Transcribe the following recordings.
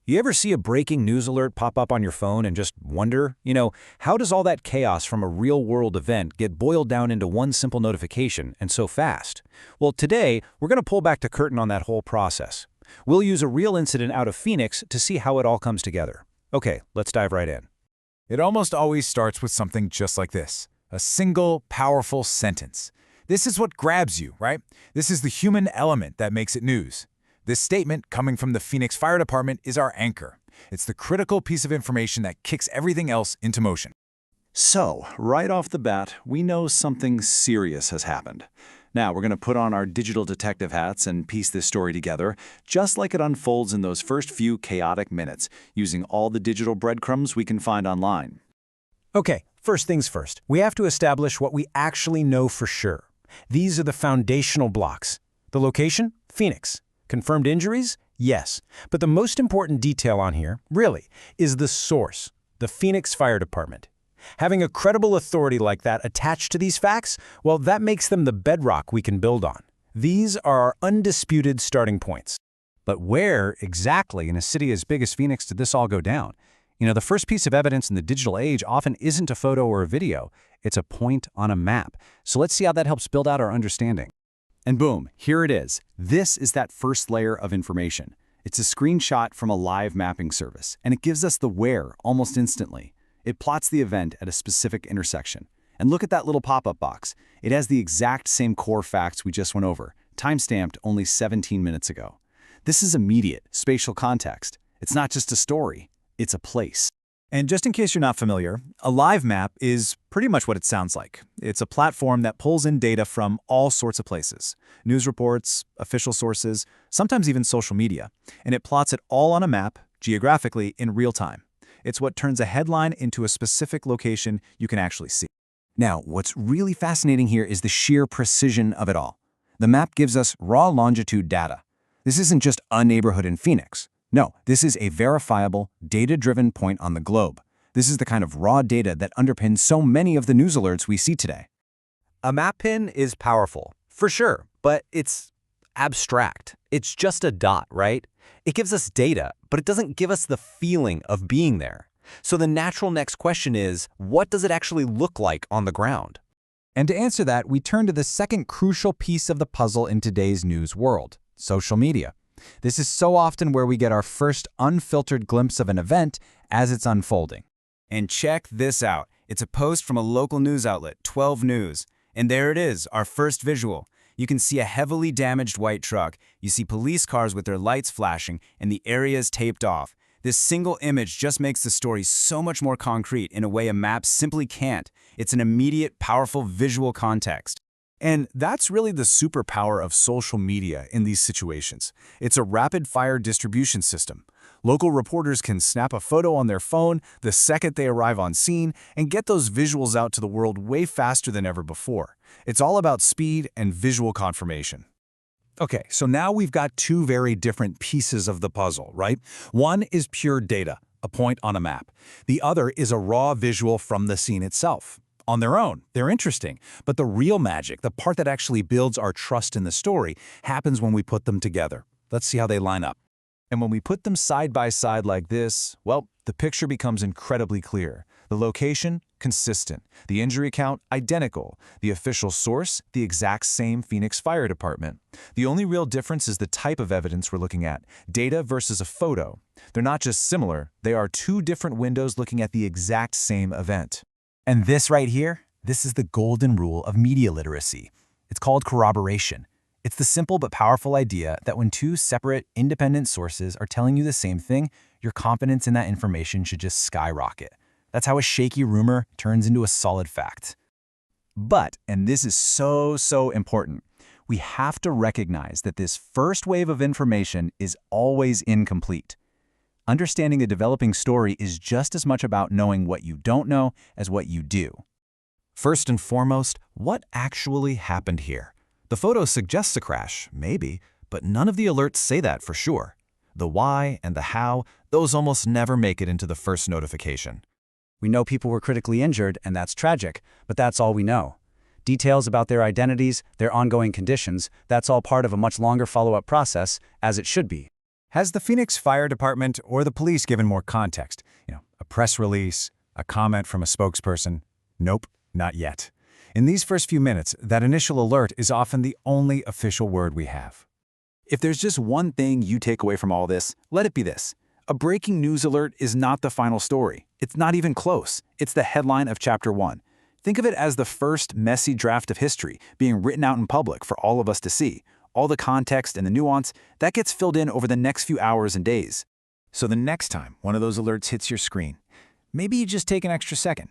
You ever see a breaking news alert pop up on your phone and just wonder, how does all that chaos from a real-world event get boiled down into one simple notification and so fast? Well, today, we're going to pull back the curtain on that whole process. We'll use a real incident out of Phoenix to see how it all comes together. Okay, let's dive right in. It almost always starts with something just like this. A single, powerful sentence. This is what grabs you, right? This is the human element that makes it news. This statement, coming from the Phoenix Fire Department, is our anchor. It's the critical piece of information that kicks everything else into motion. So, right off the bat, we know something serious has happened. Now, we're going to put on our digital detective hats and piece this story together, just like it unfolds in those first few chaotic minutes, using all the digital breadcrumbs we can find online. Okay, first things first. We have to establish what we actually know for sure. These are the foundational blocks. The location? Phoenix. Confirmed injuries? Yes. But the most important detail on here, really, is the source, the Phoenix Fire Department. Having a credible authority like that attached to these facts, well, that makes them the bedrock we can build on. These are our undisputed starting points. But where exactly in a city as big as Phoenix did this all go down? The first piece of evidence in the digital age often isn't a photo or a video. It's a point on a map. So let's see how that helps build out our understanding. And boom, here it is. This is that first layer of information. It's a screenshot from a live mapping service, and it gives us the where almost instantly. It plots the event at a specific intersection. And look at that little pop-up box. It has the exact same core facts we just went over, time-stamped only 17 minutes ago. This is immediate, spatial context. It's not just a story, it's a place. And just in case you're not familiar, a live map is pretty much what it sounds like. It's a platform that pulls in data from all sorts of places. News reports, official sources, sometimes even social media. And it plots it all on a map, geographically, in real time. It's what turns a headline into a specific location you can actually see. Now, what's really fascinating here is the sheer precision of it all. The map gives us raw longitude data. This isn't just a neighborhood in Phoenix. No, this is a verifiable, data-driven point on the globe. This is the kind of raw data that underpins so many of the news alerts we see today. A map pin is powerful, for sure, but it's abstract. It's just a dot, right? It gives us data, but it doesn't give us the feeling of being there. So the natural next question is, what does it actually look like on the ground? And to answer that, we turn to the second crucial piece of the puzzle in today's news world, social media. This is so often where we get our first unfiltered glimpse of an event as it's unfolding. And check this out. It's a post from a local news outlet, 12 News. And there it is, our first visual. You can see a heavily damaged white truck. You see police cars with their lights flashing, and the area is taped off. This single image just makes the story so much more concrete in a way a map simply can't. It's an immediate, powerful visual context. And that's really the superpower of social media in these situations. It's a rapid-fire distribution system. Local reporters can snap a photo on their phone the second they arrive on scene and get those visuals out to the world way faster than ever before. It's all about speed and visual confirmation. Okay, so now we've got two very different pieces of the puzzle, right? One is pure data, a point on a map. The other is a raw visual from the scene itself. On their own, they're interesting, but the real magic, the part that actually builds our trust in the story, happens when we put them together. Let's see how they line up. And when we put them side by side like this, well, the picture becomes incredibly clear. The location, consistent. The injury count, identical. The official source, the exact same Phoenix Fire Department. The only real difference is the type of evidence we're looking at, data versus a photo. They're not just similar, they are two different windows looking at the exact same event. And this right here, this is the golden rule of media literacy. It's called corroboration. It's the simple but powerful idea that when two separate, independent sources are telling you the same thing, your confidence in that information should just skyrocket. That's how a shaky rumor turns into a solid fact. But, and this is so important, we have to recognize that this first wave of information is always incomplete. Understanding a developing story is just as much about knowing what you don't know as what you do. First and foremost, what actually happened here? The photo suggests a crash, maybe, but none of the alerts say that for sure. The why and the how, those almost never make it into the first notification. We know people were critically injured, and that's tragic, but that's all we know. Details about their identities, their ongoing conditions, that's all part of a much longer follow-up process, as it should be. Has the Phoenix Fire Department or the police given more context? A press release, a comment from a spokesperson? Nope, not yet. In these first few minutes, that initial alert is often the only official word we have. If there's just one thing you take away from all this, let it be this. A breaking news alert is not the final story. It's not even close. It's the headline of Chapter 1. Think of it as the first messy draft of history being written out in public for all of us to see. All the context and the nuance, that gets filled in over the next few hours and days. So the next time one of those alerts hits your screen, maybe you just take an extra second.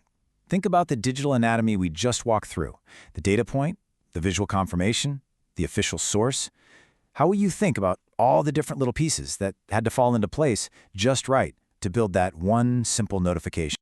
Think about the digital anatomy we just walked through. The data point, the visual confirmation, the official source. How will you think about all the different little pieces that had to fall into place just right to build that one simple notification?